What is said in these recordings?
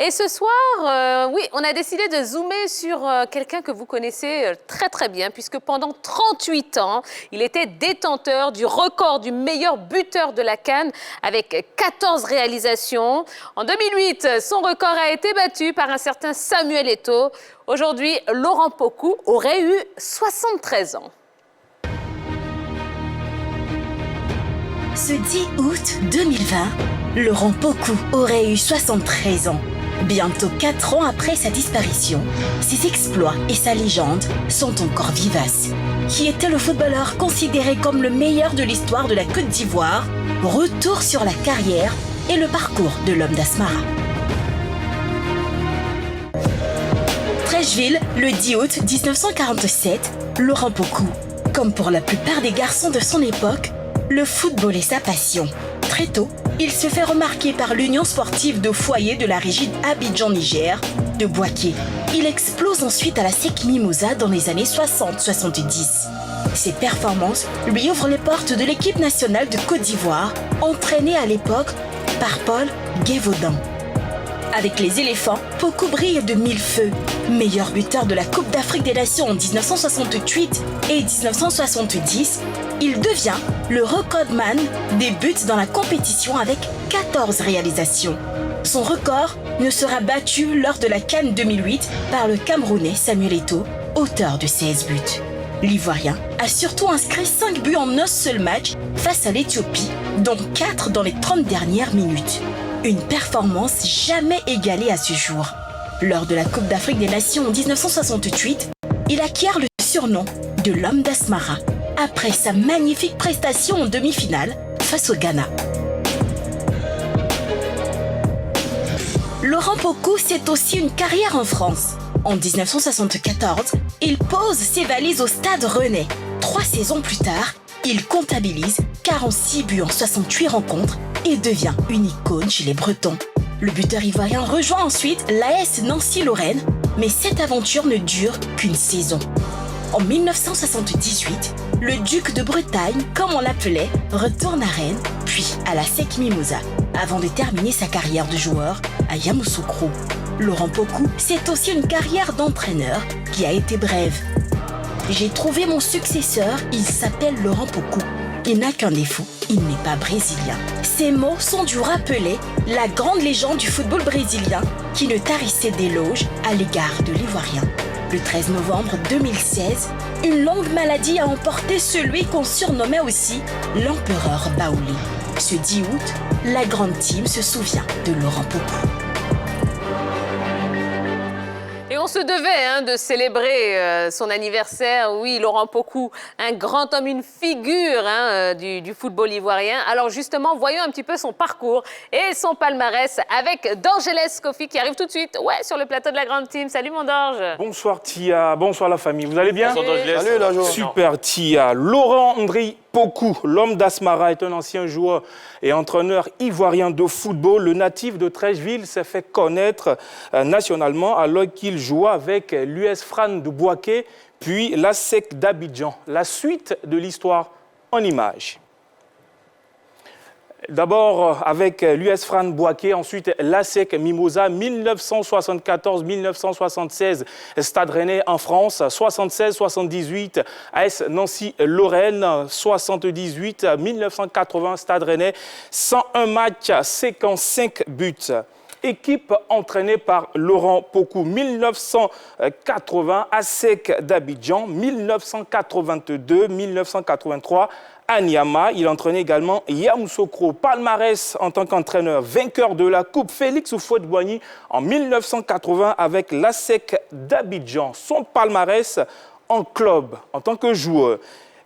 Et ce soir, oui, on a décidé de zoomer sur quelqu'un que vous connaissez très bien, puisque pendant 38 ans, il était détenteur du record du meilleur buteur de la CAN avec 14 réalisations. En 2008, son record a été battu par un certain Samuel Eto'o. Aujourd'hui, Laurent Pokou aurait eu 73 ans. Ce 10 août 2020, Laurent Pokou aurait eu 73 ans. Bientôt 4 ans après sa disparition, ses exploits et sa légende sont encore vivaces. Qui était le footballeur considéré comme le meilleur de l'histoire de la Côte d'Ivoire? Retour sur la carrière et le parcours de l'homme d'Asmara. Treichville, le 10 août 1947, Laurent Pokou. Comme pour la plupart des garçons de son époque, le football est sa passion. Très tôt, il se fait remarquer par l'Union sportive de foyer de la régie Abidjan-Niger, de Bouaké. Il explose ensuite à la SEC Mimosas dans les années 60-70. Ses performances lui ouvrent les portes de l'équipe nationale de Côte d'Ivoire, entraînée à l'époque par Paul Gévaudan. Avec les éléphants, Pokou brille de mille feux. Meilleur buteur de la Coupe d'Afrique des Nations en 1968 et 1970, il devient le recordman des buts dans la compétition avec 14 réalisations. Son record ne sera battu lors de la CAN 2008 par le Camerounais Samuel Eto'o, auteur de 16 buts. L'Ivoirien a surtout inscrit 5 buts en un seul match face à l'Éthiopie, dont 4 dans les 30 dernières minutes. Une performance jamais égalée à ce jour. Lors de la Coupe d'Afrique des Nations en 1968, il acquiert le surnom de l'homme d'Asmara après sa magnifique prestation en demi-finale face au Ghana. Laurent Pokou, c'est aussi une carrière en France. En 1974, il pose ses valises au Stade Rennais. 3 saisons plus tard, il comptabilise 46 buts en 68 rencontres et devient une icône chez les Bretons. Le buteur ivoirien rejoint ensuite l'AS Nancy-Lorraine, mais cette aventure ne dure qu'une saison. En 1978, le duc de Bretagne, comme on l'appelait, retourne à Rennes, puis à la SEC Mimosas, avant de terminer sa carrière de joueur à Yamoussoukro. Laurent Pokou, c'est aussi une carrière d'entraîneur qui a été brève. J'ai trouvé mon successeur, il s'appelle Laurent Pokou. Il n'a qu'un défaut, il n'est pas brésilien. Ces mots sont dû rappeler la grande légende du football brésilien qui ne tarissait d'éloges à l'égard de l'Ivoirien. Le 13 novembre 2016, une longue maladie a emporté celui qu'on surnommait aussi l'empereur Baoulé. Ce 10 août, la grande team se souvient de Laurent Pokou. Et on se devait de célébrer son anniversaire. Oui, Laurent Pokou, un grand homme, une figure du football ivoirien. Alors justement, voyons un petit peu son parcours et son palmarès avec Dorgelès Kofi qui arrive tout de suite sur le plateau de la grande team. Salut mon Dorge. Bonsoir Tia, bonsoir la famille. Vous allez bien? Salut la journée. Super Tia. Laurent André Pokou, l'homme d'Asmara, est un ancien joueur et entraîneur ivoirien de football. Le natif de Treichville s'est fait connaître nationalement alors qu'il jouait avec l'US Fran de Bouaké, puis la SEC d'Abidjan. La suite de l'histoire en images. D'abord avec l'US Fran Bouaké, ensuite la SEC Mimosas, 1974-1976, Stade Rennais en France, 76-78, AS Nancy-Lorraine, 78-1980, Stade Rennais, 101 matchs, 55 buts. Équipe entraînée par Laurent Pokou, 1980, ASEC d'Abidjan, 1982-1983, à Niamey. Il entraînait également Yamoussoukro. Palmarès en tant qu'entraîneur, vainqueur de la Coupe Félix Houphouët-Boigny en 1980 avec l'ASEC d'Abidjan. Son palmarès en club, en tant que joueur.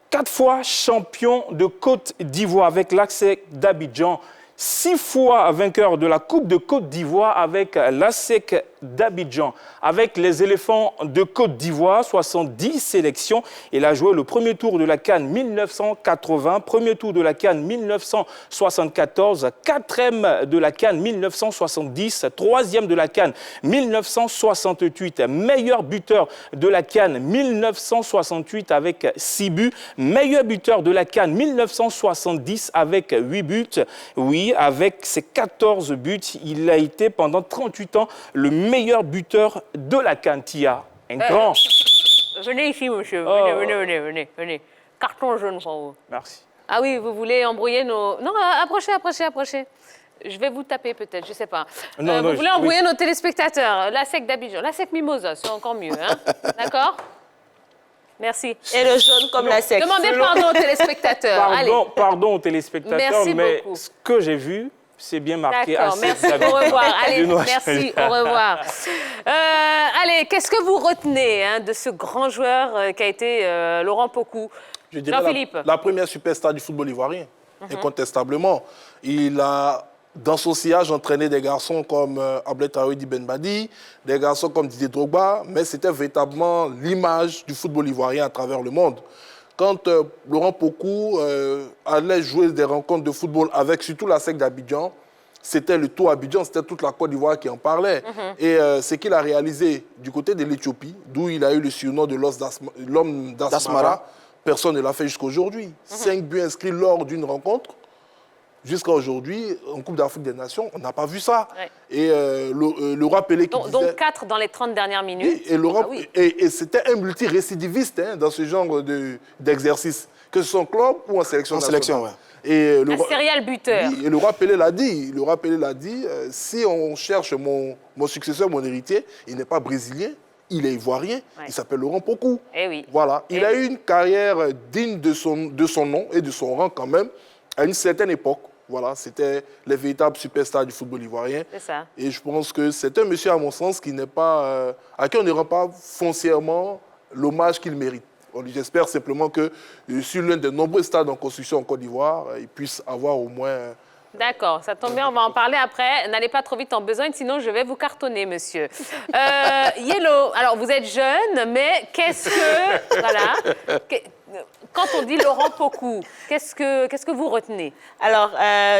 4 fois champion de Côte d'Ivoire avec l'ASEC d'Abidjan. 6 fois vainqueur de la Coupe de Côte d'Ivoire avec l'ASEC d'Abidjan. Avec les éléphants de Côte d'Ivoire, 70 sélections. Il a joué le premier tour de la CAN 1980, premier tour de la CAN 1974, 4e de la CAN 1970, 3e de la CAN 1968, meilleur buteur de la CAN 1968 avec 6 buts, meilleur buteur de la CAN 1970 avec 8 buts. Oui, Oui, avec ses 14 buts, il a été pendant 38 ans le meilleur buteur de la CAN. Tia, un grand. Venez ici, monsieur. Oh. Venez. Carton jaune pour vous. Merci. Ah oui, vous voulez embrouiller nos... Non, approchez. Je vais vous taper peut-être, je ne sais pas. Vous voulez embrouiller nos téléspectateurs. La sec d'Abidjan, la sec Mimosa, c'est encore mieux. Hein. D'accord? Merci. Et le jaune comme la sec. Demandez pardon aux téléspectateurs. Pardon aux téléspectateurs, Merci mais beaucoup. ce que j'ai vu, c'est bien marqué. D'accord, merci, au revoir. Allez, merci, au revoir. Allez, qu'est-ce que vous retenez de ce grand joueur qui a été Laurent Pokou? Je dirais Jean-Philippe. la première superstar du football ivoirien, incontestablement. Il a, dans son sillage, entraîné des garçons comme Ablet Aouidi Ben Badi, des garçons comme Didier Drogba, mais c'était véritablement l'image du football ivoirien à travers le monde. Quand Laurent Pokou allait jouer des rencontres de football avec surtout la SEC d'Abidjan, c'était le Tour Abidjan, c'était toute la Côte d'Ivoire qui en parlait. Et ce qu'il a réalisé du côté de l'Éthiopie, d'où il a eu le surnom de l'homme d'Asmara, personne ne l'a fait jusqu'à aujourd'hui. 5 buts inscrits lors d'une rencontre. Jusqu'à aujourd'hui, en Coupe d'Afrique des Nations, on n'a pas vu ça. Ouais. Et le roi Pelé qui disait... Donc 4 dans les 30 dernières minutes. Et c'était un multirécidiviste dans ce genre d'exercice, que ce soit en club ou en sélection nationale. Sélection, ouais. Et Un serial buteur. oui, et le roi Pelé l'a dit. Le roi Pelé l'a dit, si on cherche mon successeur, mon héritier, il n'est pas brésilien, il est ivoirien, il s'appelle Laurent Pokou. Eh oui. Voilà, il a eu une carrière digne de son nom et de son rang quand même, à une certaine époque. Voilà, c'était les véritables superstars du football ivoirien. C'est ça. Et je pense que c'est un monsieur, à mon sens, qui n'est pas, à qui on ne rend pas foncièrement l'hommage qu'il mérite. J'espère simplement que sur l'un des nombreux stades en construction en Côte d'Ivoire, il puisse avoir au moins... D'accord, ça tombe bien, on va en parler après. N'allez pas trop vite en besogne, sinon je vais vous cartonner, monsieur. Yellow, alors vous êtes jeune, mais qu'est-ce que... Voilà. Quand on dit Laurent Pokou, qu'est-ce que vous retenez? Alors,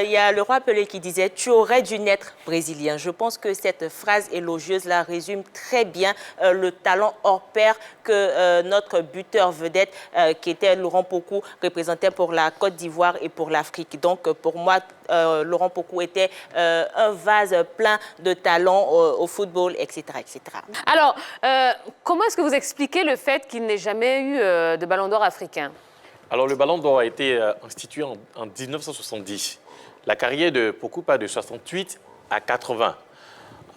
il y a le roi Pelé qui disait « Tu aurais dû naître brésilien ». Je pense que cette phrase élogieuse-là résume très bien le talent hors pair que notre buteur vedette, qui était Laurent Pokou, représentait pour la Côte d'Ivoire et pour l'Afrique. Donc, pour moi, Laurent Pokou était un vase plein de talent au football, etc., etc. Alors, comment est-ce que vous expliquez le fait qu'il n'ait jamais eu de ballon d'or africain? Alors, le Ballon d'Or a été institué en 1970. La carrière de Pokou part de 68 à 80.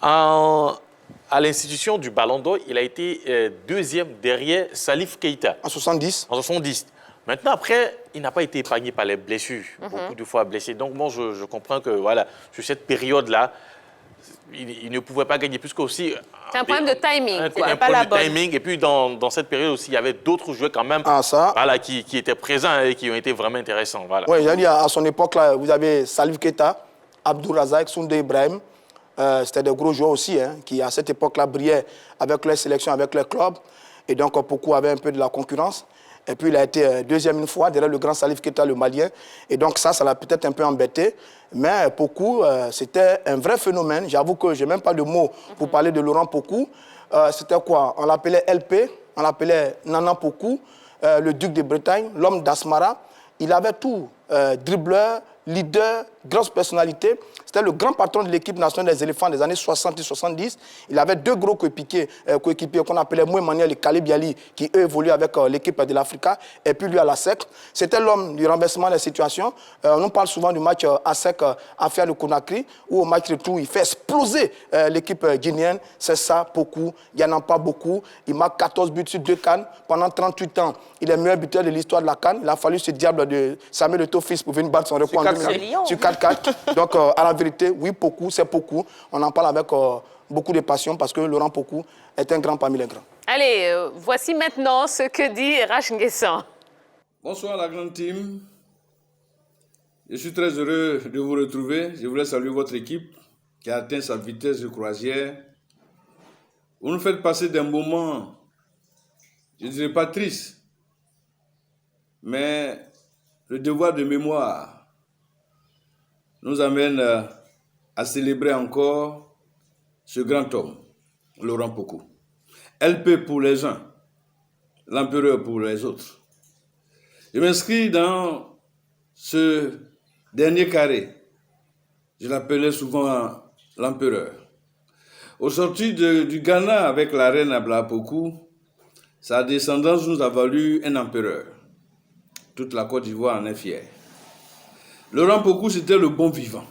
À l'institution du Ballon d'Or, il a été deuxième derrière Salif Keïta. En 70. En 70. Maintenant, après, il n'a pas été épargné par les blessures, beaucoup de fois blessé. Donc, moi, je comprends que, voilà, sur cette période-là, il ne pouvait pas gagner plus qu'aussi... C'est un problème de timing. Un problème de timing. Et puis, dans cette période aussi, il y avait d'autres joueurs quand même voilà, qui étaient présents et qui ont été vraiment intéressants. Voilà. Oui, j'ai dit à son époque, là, vous avez Salif Keita, Abdou Razak, Soundé Ibrahim. C'était des gros joueurs aussi, qui à cette époque-là brillaient avec leur sélection, avec leur club. Et donc, beaucoup avaient un peu de la concurrence. Et puis, il a été deuxième une fois derrière le grand Salif Keita, le Malien. Et donc, ça l'a peut-être un peu embêté. Mais Pokou, c'était un vrai phénomène. J'avoue que je n'ai même pas de mots pour parler de Laurent Pokou. C'était quoi? On l'appelait LP, on l'appelait Nana Pokou, le duc de Bretagne, l'homme d'Asmara. Il avait tout, dribbleur, leader, grosse personnalité. C'était le grand patron de l'équipe nationale des éléphants des années 60 et 70. Il avait deux gros coéquipiers qu'on appelait Moué Manuel et Kaleb Yali, qui eux évoluaient avec l'équipe de l'Africa. Et puis lui à la SEC. C'était l'homme du renversement des situations. On parle souvent du match à SEC Affaire de Conakry, où au match retour, il fait exploser l'équipe guinéenne. C'est ça, Pokou. Il n'y en a pas beaucoup. Il marque 14 buts sur 2 CAN. Pendant 38 ans, il est le meilleur buteur de l'histoire de la CAN. Il a fallu ce diable de Samuel Eto'o-Fils pour venir battre son record en 2004. Sur 4-4. Donc, à la vérité, oui, Pokou, c'est Pokou. On en parle avec beaucoup de passion parce que Laurent Pokou est un grand parmi les grands. Allez, voici maintenant ce que dit Rach Nguessan. Bonsoir la grande team. Je suis très heureux de vous retrouver. Je voulais saluer votre équipe qui a atteint sa vitesse de croisière. Vous nous faites passer des moments, je ne dirais pas tristes, mais le devoir de mémoire nous amène à célébrer encore ce grand homme, Laurent Pokou. LP pour les uns, l'empereur pour les autres. Je m'inscris dans ce dernier carré Je l'appelais souvent l'empereur. Au sortir du Ghana avec la reine Ablapoku, sa descendance nous a valu un empereur. Toute la Côte d'Ivoire en est fière. Laurent Pokou, c'était le bon vivant.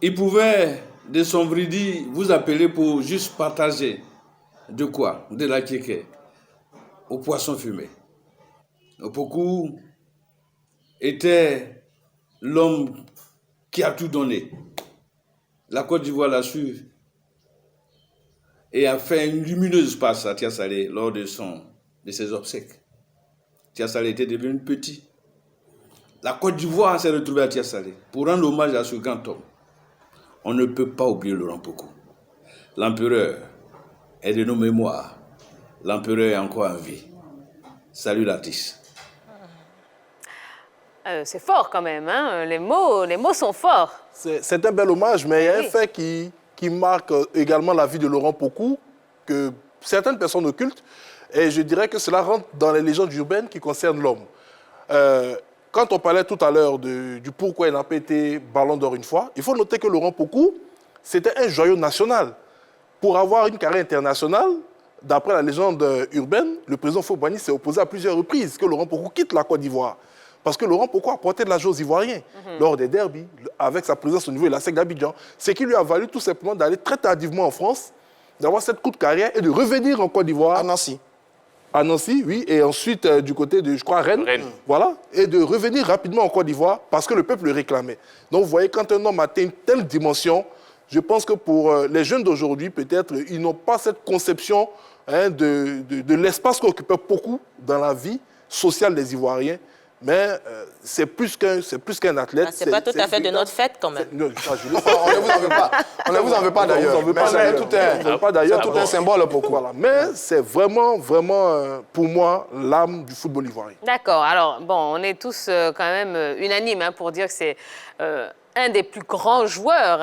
Il pouvait, de son vridi, vous appeler pour juste partager. De quoi? De la kéké. Au poisson fumé. Pokou était l'homme qui a tout donné. La Côte d'Ivoire l'a su et a fait une lumineuse passe à Tia Salé lors de ses obsèques. Tia Salé était devenu petit. La Côte d'Ivoire s'est retrouvée à Tia Salé pour rendre hommage à ce grand homme. On ne peut pas oublier Laurent Pokou. L'empereur est de nos mémoires. L'empereur est encore en vie. Salut l'artiste. C'est fort quand même, hein? Les mots sont forts. C'est un bel hommage, mais il y a un fait qui marque également la vie de Laurent Pokou, que certaines personnes occultent, et je dirais que cela rentre dans les légendes urbaines qui concernent l'homme. Quand on parlait tout à l'heure du pourquoi il n'a pas été Ballon d'Or une fois, il faut noter que Laurent Pokou, c'était un joyau national. Pour avoir une carrière internationale, d'après la légende urbaine, le président Houphouët-Boigny s'est opposé à plusieurs reprises que Laurent Pokou quitte la Côte d'Ivoire. Parce que Laurent Pokou a porté de la joie aux Ivoiriens lors des derbies, avec sa présence au niveau de la SEC d'Abidjan. Ce qui lui a valu tout simplement d'aller très tardivement en France, d'avoir cette courte carrière et de revenir en Côte d'Ivoire. À Nancy. À Nancy, oui, et ensuite du côté de, je crois, Rennes. Voilà, et de revenir rapidement en Côte d'Ivoire parce que le peuple le réclamait. Donc vous voyez, quand un homme atteint une telle dimension, je pense que pour les jeunes d'aujourd'hui, peut-être, ils n'ont pas cette conception de l'espace qu'occupait beaucoup dans la vie sociale des Ivoiriens. Mais c'est plus qu'un athlète. Ah, c'est pas tout à fait de notre fête quand même. Non, on ne vous en veut pas. On ne vous en veut pas d'ailleurs. Tout un symbole pour quoi. Voilà. Mais c'est vraiment, vraiment, pour moi, l'âme du football ivoirien. D'accord. Alors, bon, on est tous quand même unanimes pour dire que c'est un des plus grands joueurs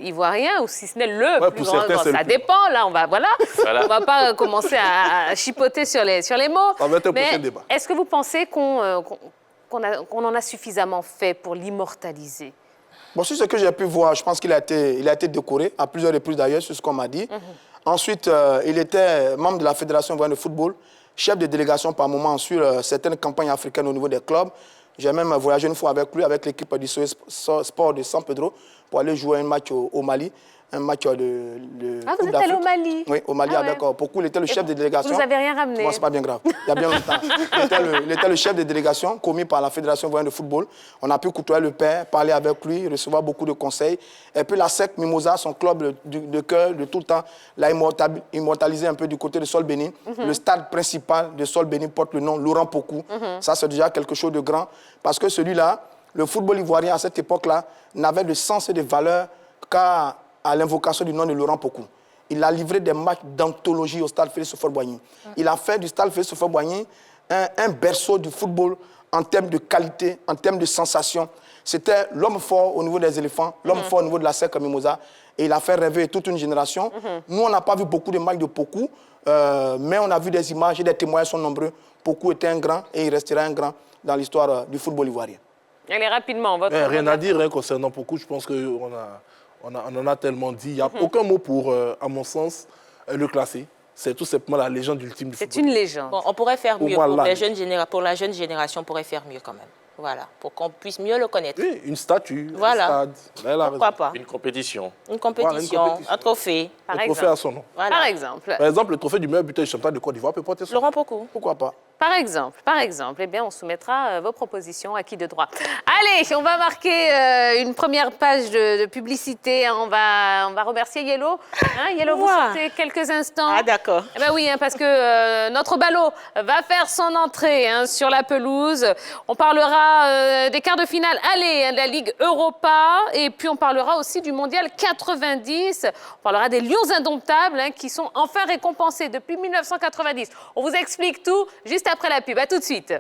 ivoiriens, ou si ce n'est le plus grand. Ça dépend, là, on va pas commencer à chipoter sur les mots. Ça va être un prochain débat. Est-ce que vous pensez qu'on en a suffisamment fait pour l'immortaliser? Bon, sur ce que j'ai pu voir, je pense qu'il a été décoré à plusieurs reprises d'ailleurs, c'est ce qu'on m'a dit. Ensuite, il était membre de la Fédération ivoirienne de football, chef de délégation par moment sur certaines campagnes africaines au niveau des clubs. J'ai même voyagé une fois avec lui, avec l'équipe du Sport de San Pedro, pour aller jouer un match au Mali, un match de vous êtes allé au Mali? Oui, au Mali avec Pokou. Il était le chef de délégation. Vous n'avez rien ramené? Moi, c'est pas bien grave. Il y a bien longtemps. Il était le chef de délégation commis par la Fédération ivoirienne de football. On a pu côtoyer le père, parler avec lui, recevoir beaucoup de conseils. Et puis la SEC Mimosa, son club de cœur de tout le temps, l'a immortalisé un peu du côté de Sol Bénin. Le stade principal de Sol Bénin porte le nom Laurent Pokou. Ça, c'est déjà quelque chose de grand. Parce que celui-là, le football ivoirien à cette époque-là, n'avait de sens et de valeur qu'à l'invocation du nom de Laurent Pokou. Il a livré des matchs d'anthologie au stade Félix Houphouët-Boigny. Il a fait du stade Félix Houphouët-Boigny un berceau du football en termes de qualité, en termes de sensation. C'était l'homme fort au niveau des éléphants, l'homme fort au niveau de la SEC Mimosa. Et il a fait rêver toute une génération. Nous, on n'a pas vu beaucoup de matchs de Pokou, mais on a vu des images et des témoignages sont nombreux. Pokou était un grand et il restera un grand dans l'histoire du football ivoirien. Allez, rapidement, votre... Rien à dire concernant Pokou. Je pense qu'on en a tellement dit. Il n'y a aucun mot pour, à mon sens, le classer. C'est tout simplement la légende ultime du football. C'est une légende. Bon, on pourrait faire mieux. Pour la jeune génération, on pourrait faire mieux quand même. Voilà, pour qu'on puisse mieux le connaître. Oui, une statue, voilà. un stade. Pourquoi pas? Une compétition. Une compétition, un trophée. Par un trophée à son nom. Voilà. Par exemple. Par exemple, le trophée du meilleur buteur du championnat de Côte d'Ivoire peut porter son nom. Laurent Pokou. Pourquoi pas? Par exemple, eh bien, on soumettra vos propositions à qui de droit. Allez, on va marquer une première page de publicité. On va remercier Yellow. Yellow, vous sortez quelques instants. Ah, d'accord. Eh ben oui, parce que notre ballot va faire son entrée sur la pelouse. On parlera des quarts de finale aller de la Ligue Europa. Et puis, on parlera aussi du Mondial 90. On parlera des Lions indomptables qui sont enfin récompensés depuis 1990. On vous explique tout juste après la pub. À tout de suite.